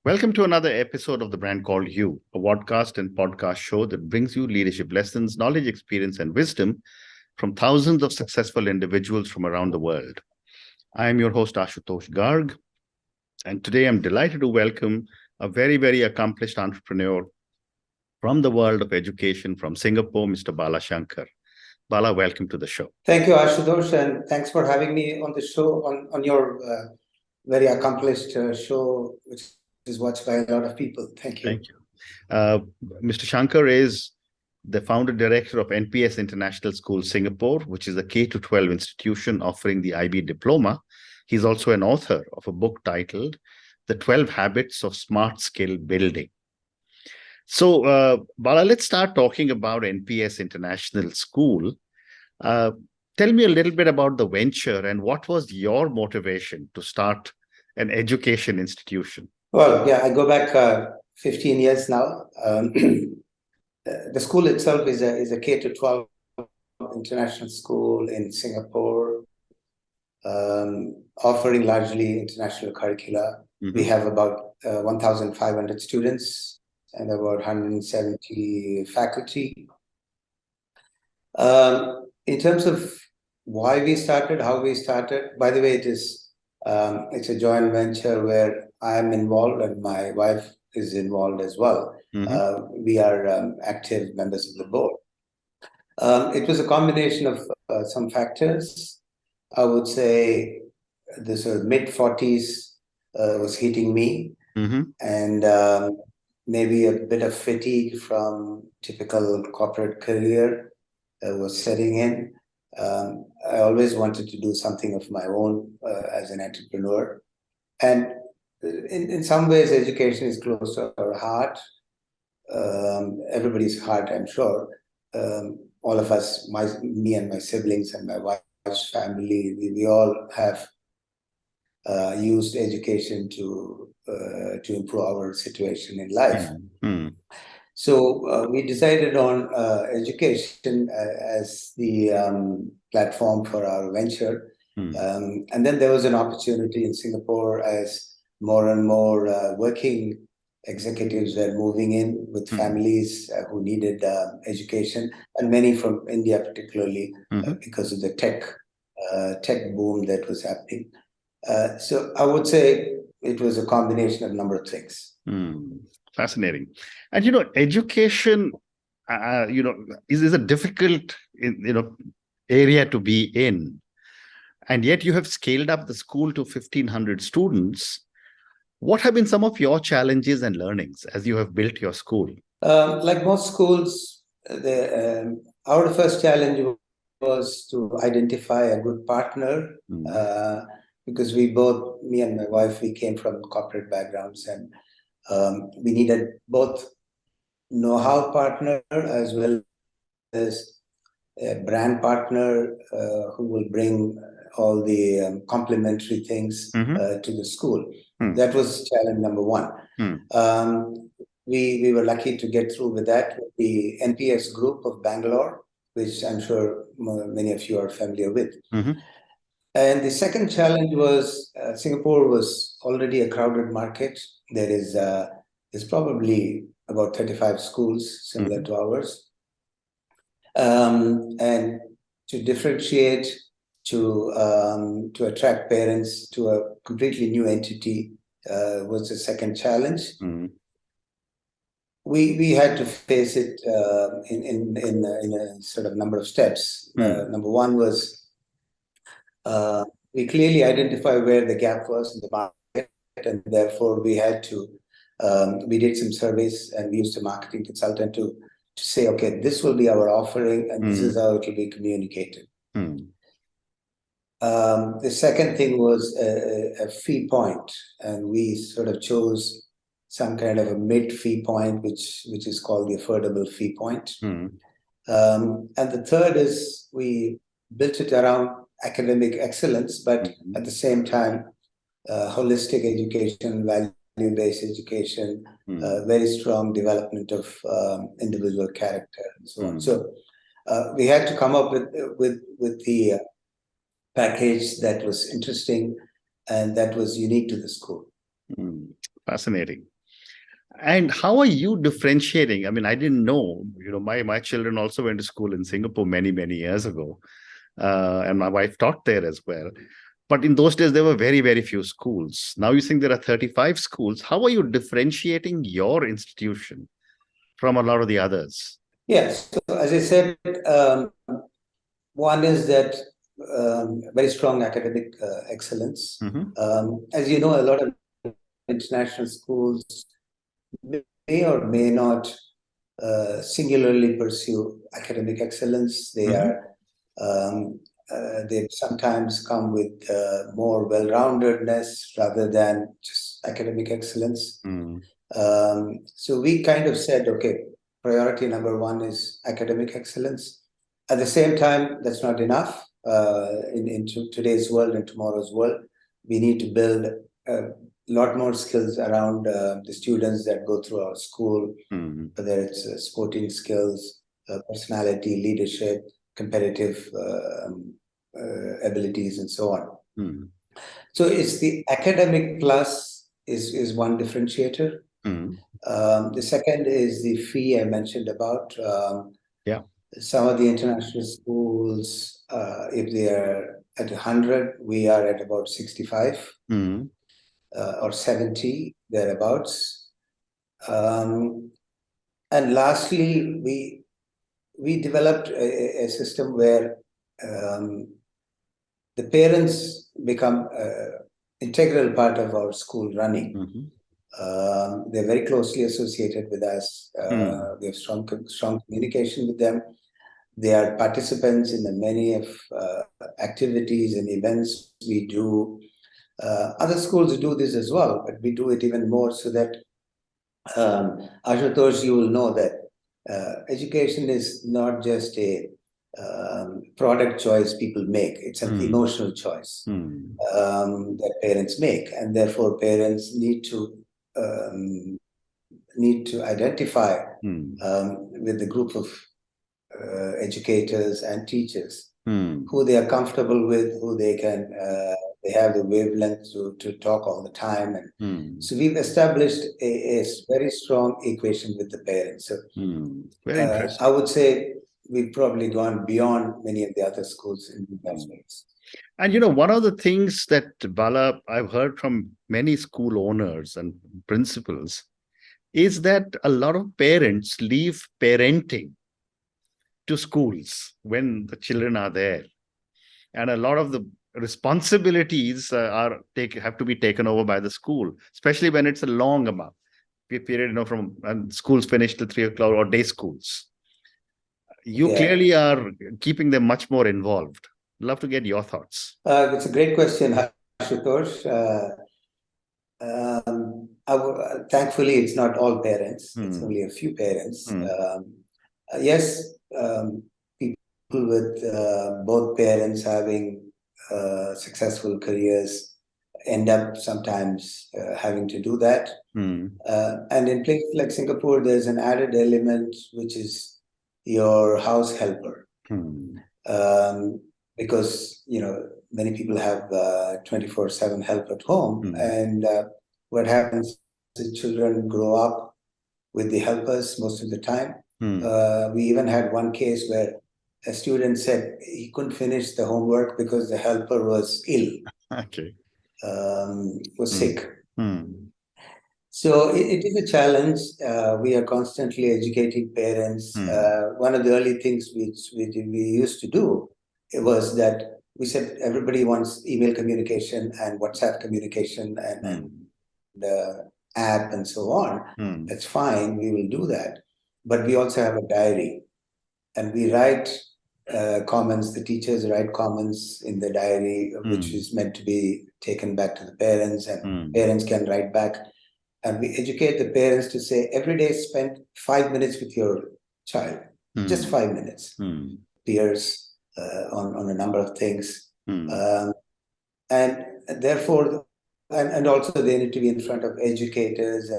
Welcome to another episode of The Brand Called You, a podcast and podcast show that brings you leadership lessons, knowledge, experience, and wisdom from thousands of successful individuals from around the world. I am your host, Ashutosh Garg, and today I'm delighted to welcome a very, very accomplished entrepreneur from the world of education from Singapore, Mr. Bala Shankar. Bala, welcome to the show. Thank you, Ashutosh, and thanks for having me on the show, on your very accomplished show, which is watched by a lot of people. Thank you. Thank you. Mr. Shankar is the founder director of NPS International School Singapore, which is a K-12 institution offering the IB diploma. He's also an author of a book titled The 12 Habits of Smart Skill Building. So, Bala, let's start talking about NPS International School. Tell me a little bit about the venture and what was your motivation to start an education institution? Well, yeah, I go back 15 years now. The school itself is a K-12 international school in Singapore, offering largely international curricula. Mm-hmm. We have about 1,500 students and about 170 faculty. In terms of why we started, how we started, by the way, it's a joint venture where I am involved and my wife is involved as well. Mm-hmm. We are active members of the board. It was a combination of some factors. I would say the sort of mid-40s was hitting me, mm-hmm. and maybe a bit of fatigue from typical corporate career was setting in. I always wanted to do something of my own as an entrepreneur. And in some ways, education is close to our heart. Everybody's heart, I'm sure. All of us, me and my siblings and my wife's family, we all have used education to improve our situation in life. Mm-hmm. So we decided on education as the platform for our venture. Mm. And then there was an opportunity in Singapore as more and more working executives were moving in with families who needed education, and many from India particularly, because of the tech boom that was happening. So I would say it was a combination of a number of things. Fascinating. And, education, is a difficult, area to be in. And yet you have scaled up the school to 1,500 students. What have been some of your challenges and learnings as you have built your school? Like most schools, our first challenge was to identify a good partner, because me and my wife, we came from corporate backgrounds, and we needed both know-how partner as well as a brand partner who will bring all the complementary things to the school. That was challenge number one. We were lucky to get through with that with the NPS group of Bangalore, which I'm sure many of you are familiar with. And the second challenge was Singapore was already a crowded market. There's probably about 35 schools similar to ours. And to differentiate, to attract parents to a completely new entity was the second challenge. We had to face it in a sort of number of steps. Number one was we clearly identify where the gap was in the market, and therefore we had to we did some surveys and we used a marketing consultant to say, okay, this will be our offering and this is how it will be communicated. The second thing was a fee point, and we sort of chose some kind of a mid-fee point, which is called the affordable fee point. And the third is we built it around academic excellence, but at the same time, holistic education, value-based education, very strong development of individual character, and so on. So we had to come up with the package that was interesting and that was unique to the school. Fascinating. And how are you differentiating? I mean, I didn't know, my children also went to school in Singapore many, many years ago. And my wife taught there as well. But in those days, there were very, very few schools. Now you think there are 35 schools. How are you differentiating your institution from a lot of the others? Yes. So as I said, one is that very strong academic excellence. As you know, a lot of international schools may or may not singularly pursue academic excellence. They sometimes come with more well-roundedness rather than just academic excellence. So we kind of said, okay, priority number one is academic excellence. At the same time, that's not enough. In today's world and tomorrow's world, we need to build a lot more skills around the students that go through our school, whether it's sporting skills, personality, leadership, competitive abilities, and so on. So it's the academic plus is one differentiator. The second is the fee I mentioned about. Some of the international schools, if they are at 100, we are at about 65 or 70, thereabouts. And lastly, we developed a system where the parents become an integral part of our school running. They're very closely associated with us. We have strong communication with them. They are participants in the many of activities and events we do. Other schools do this as well, but we do it even more so that, Ashutosh, you will know that education is not just a product choice people make. It's an emotional choice that parents make, and therefore parents need to identify with the group of educators and teachers who they are comfortable with, who they can they have the wavelength to talk all the time. And so we've established a very strong equation with the parents. So very interesting. I would say we've probably gone beyond many of the other schools in that space. And one of the things that, Bala, I've heard from many school owners and principals is that a lot of parents leave parenting to schools when the children are there. And a lot of the responsibilities have to be taken over by the school, especially when it's a long period, from schools finish till 3 o'clock or day schools. You clearly are keeping them much more involved. Love to get your thoughts. It's a great question, Ashutosh. Thankfully, it's not all parents. It's only a few parents. Yes, people with both parents having successful careers end up sometimes having to do that. And in places like Singapore, there's an added element, which is your house helper. Because, many people have 24/7 help at home. And what happens is children grow up with the helpers most of the time. We even had one case where a student said he couldn't finish the homework because the helper was ill. Was sick. So it is a challenge. We are constantly educating parents. One of the early things which we used to do was that we said everybody wants email communication and WhatsApp communication and app and so on. That's fine. We will do that. But we also have a diary, and we write comments. The teachers write comments in the diary, which is meant to be taken back to the parents, and parents can write back. And we educate the parents to say, every day spend 5 minutes with your child, just 5 minutes. Peers on a number of things. And therefore, and also they need to be in front of educators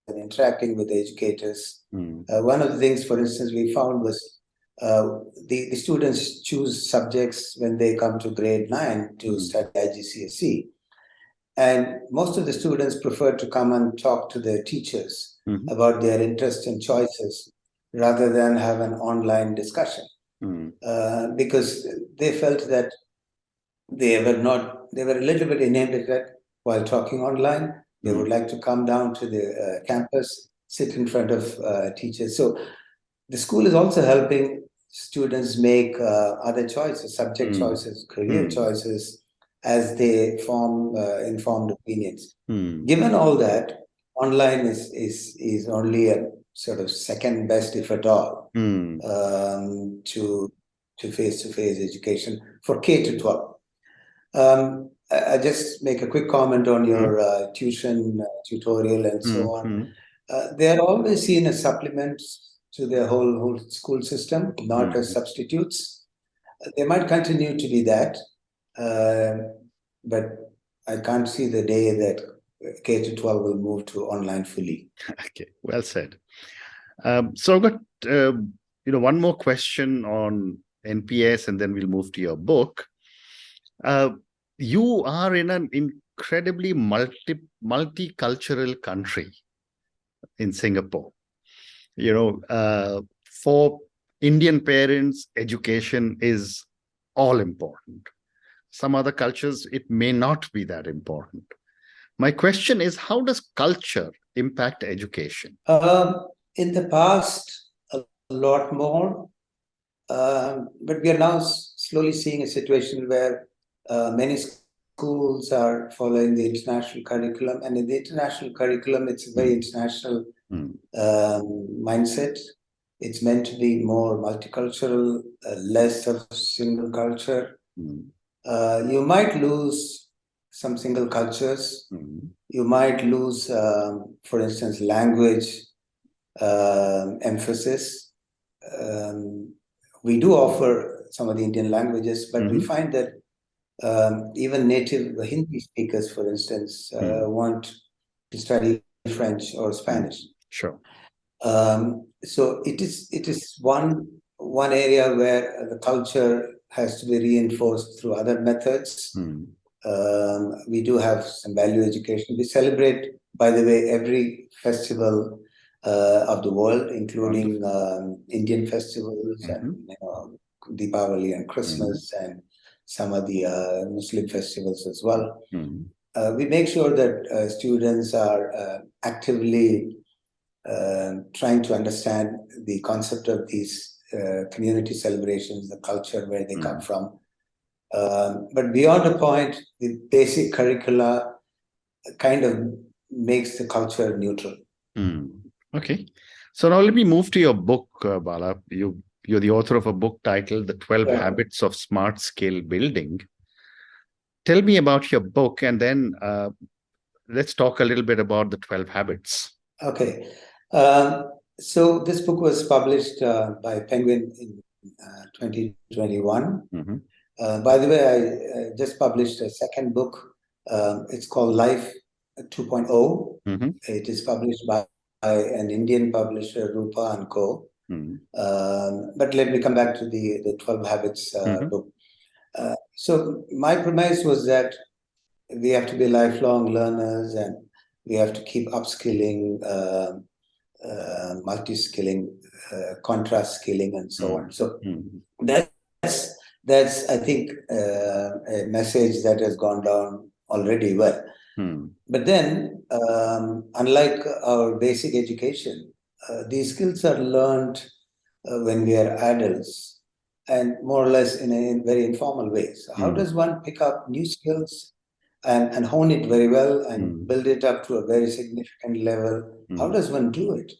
and interacting with the educators. One of the things, for instance, we found was the students choose subjects when they come to grade 9 to study IGCSE. And most of the students prefer to come and talk to their teachers Mhm. about their interests and choices rather than have an online discussion. Because they felt that they were a little bit inhibited while talking online. They would like to come down to the campus, sit in front of teachers. So the school is also helping students make other choices, subject choices, career choices, as they form informed opinions. Given all that, online is only a sort of second best, if at all, to face-to-face education for K to 12. I just make a quick comment on your tuition tutorial and so on. They are always seen as supplements to their whole school system, not as substitutes. They might continue to be that, but I can't see the day that K to 12 will move to online fully. Okay, well said. So I've got one more question on NPS, and then we'll move to your book. You are in an incredibly multicultural country in Singapore. For Indian parents, education is all important. Some other cultures, it may not be that important. My question is, how does culture impact education? In the past, a lot more, but we are now slowly seeing a situation where many schools are following the international curriculum, and in the international curriculum, it's a very international mindset. It's meant to be more multicultural, less of single culture. You might lose some single cultures. You might lose, for instance, language emphasis. We do offer some of the Indian languages, but we find that even native Hindi speakers, for instance, want to study French or Spanish. Sure. So it is one area where the culture has to be reinforced through other methods. We do have some value education. We celebrate, by the way, every festival of the world, including Indian festivals and Deepavali and Christmas and some of the Muslim festivals as well. We make sure that students are actively trying to understand the concept of these community celebrations, the culture where they come from. But beyond a point, the basic curricula kind of makes the culture neutral. Okay. So now let me move to your book, Bala. You're the author of a book titled The 12 Habits of Smart Skill Building. Tell me about your book, and then let's talk a little bit about the 12 habits. Okay. So this book was published by Penguin in 2021. By the way, I just published a second book. It's called Life 2.0. It is published by an Indian publisher, Rupa and Co. But let me come back to the 12 Habits book. So my premise was that we have to be lifelong learners, and we have to keep upskilling, multi-skilling, contrast skilling, and so on. So that's I think a message that has gone down already well. But then, unlike our basic education, these skills are learned when we are adults, and more or less in very informal ways. How does one pick up new skills and hone it very well and build it up to a very significant level? How does one do it?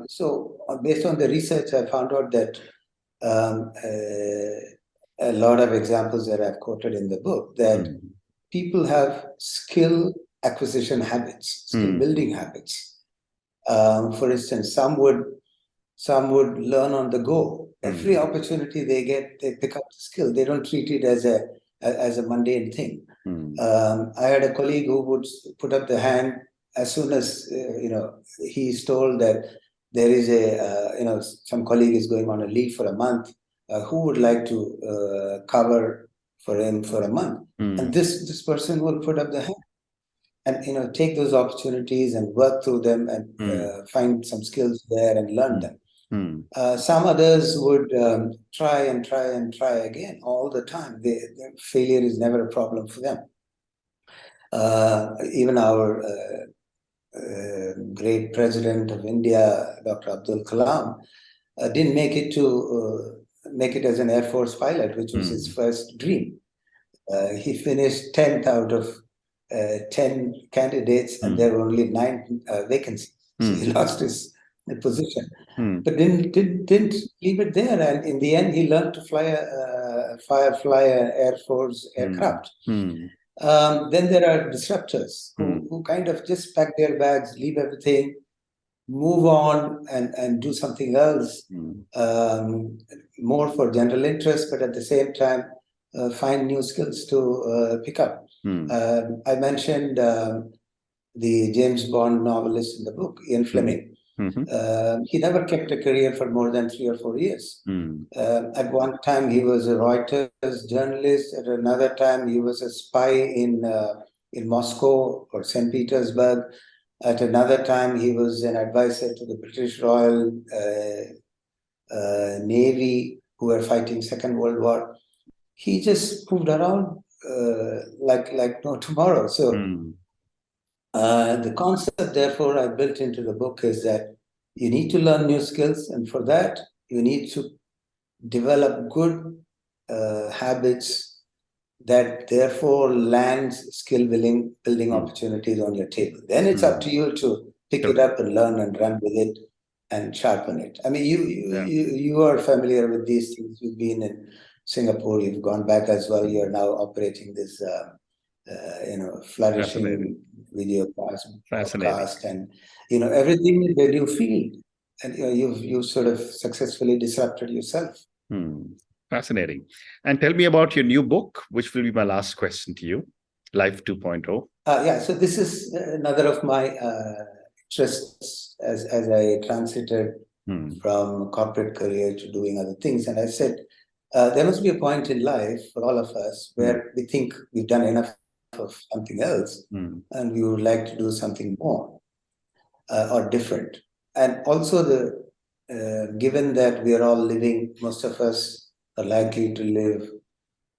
So based on the research, I found out that a lot of examples that I've quoted in the book, that people have skill acquisition habits, skill building habits. For instance, some would learn on the go. Every opportunity they get, they pick up the skill. They don't treat it as a mundane thing. I had a colleague who would put up the hand as soon as he's told that there is some colleague is going on a leave for a month. Who would like to cover for him for a month. And this person will put up the hand and take those opportunities and work through them and find some skills there and learn them. Some others would try and try again all the time. Failure is never a problem for them. Even our great president of India, Dr. Abdul Kalam, didn't make it as an Air Force pilot, which was his first dream. He finished 10th out of 10 candidates, and there were only 9 vacancies. So he lost his position, but didn't leave it there. And in the end, he learned to fly a Air Force aircraft. Then there are disruptors who kind of just pack their bags, leave everything, move on and do something else, more for general interest, but at the same time, find new skills to pick up. I mentioned the James Bond novelist in the book, Ian Fleming. He never kept a career for more than 3 or 4 years. At one time, he was a Reuters journalist. At another time, he was a spy in Moscow or St. Petersburg. At another time, he was an advisor to the British Royal Navy, who were fighting Second World War. He just moved around like no tomorrow. So the concept, therefore, I built into the book is that you need to learn new skills, and for that, you need to develop good habits that therefore lands skill building opportunities on your table. Then it's up to you to pick it up and learn and run with it and sharpen it. I mean, you are familiar with these things. You've been in Singapore, you've gone back as well. You're now operating this flourishing video podcast and everything that you feel, and you've sort of successfully disrupted yourself. Fascinating. And tell me about your new book, which will be my last question to you, Life 2.0. So this is another of my interests as I transited from corporate career to doing other things. And I said, there must be a point in life for all of us where we think we've done enough of something else and we would like to do something more or different. And also given that we are all living, most of us are likely to live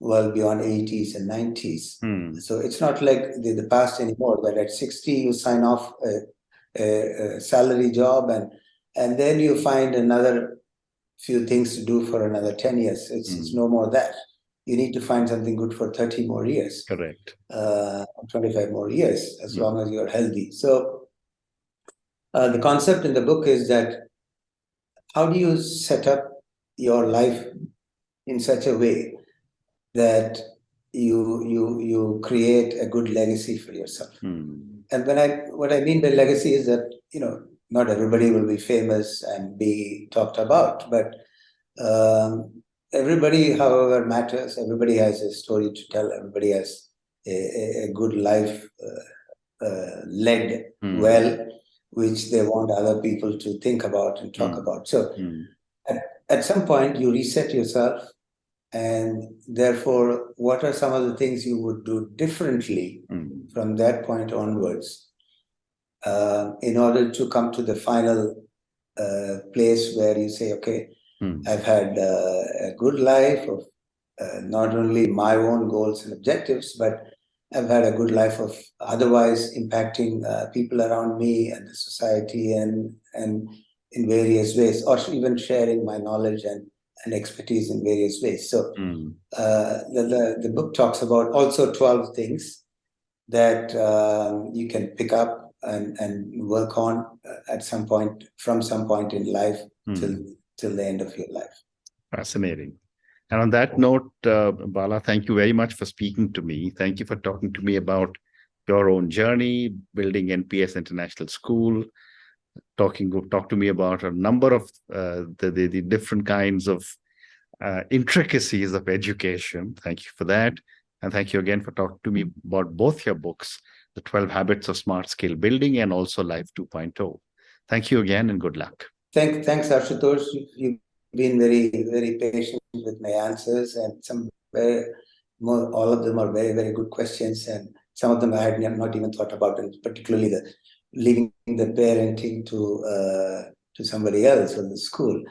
well beyond 80s and 90s. So it's not like the past anymore, that at 60 you sign off a salary job and then you find another few things to do for another 10 years. It's no more that. You need to find something good for 30 more years. Correct. 25 more years, as long as you're healthy. So the concept in the book is that how do you set up your life in such a way that you create a good legacy for yourself? And what I mean by legacy is that, not everybody will be famous and be talked about, but everybody, however, matters. Everybody has a story to tell. Everybody has a good life led well, which they want other people to think about and talk about. So at some point, you reset yourself, and therefore, what are some of the things you would do differently from that point onwards in order to come to the final place where you say, okay, I've had a good life of not only my own goals and objectives, but I've had a good life of otherwise impacting people around me and the society and in various ways, or even sharing my knowledge and expertise in various ways. So the book talks about also 12 things that you can pick up and work on at some point, from some point in life till the end of your life. Fascinating. And on that note, Bala, thank you very much for speaking to me. Thank you for talking to me about your own journey, building NPS International School, talk to me about a number of the different kinds of intricacies of education. Thank you for that. And thank you again for talking to me about both your books, The 12 Habits of Smart Skill Building and also Life 2.0. Thank you again and good luck. Thanks, Ashutosh. You've been very, very patient with my answers, and some very, all of them are very, very good questions, and some of them I had not even thought about, and particularly the leaving the parenting to somebody else or the school.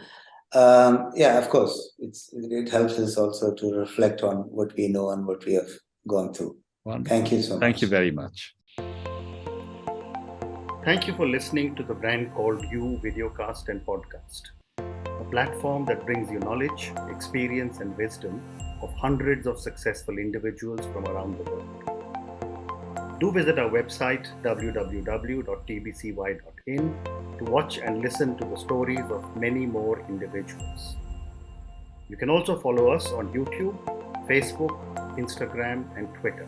Yeah, of course, it helps us also to reflect on what we know and what we have gone through. Wonderful. Thank you so much. Thank you very much. Thank you for listening to the Brand Called You videocast and podcast, a platform that brings you knowledge, experience, and wisdom of hundreds of successful individuals from around the world. Do visit our website www.tbcy.in to watch and listen to the stories of many more individuals. You can also follow us on YouTube, Facebook, Instagram, and Twitter.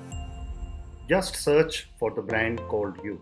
Just search for the Brand Called You.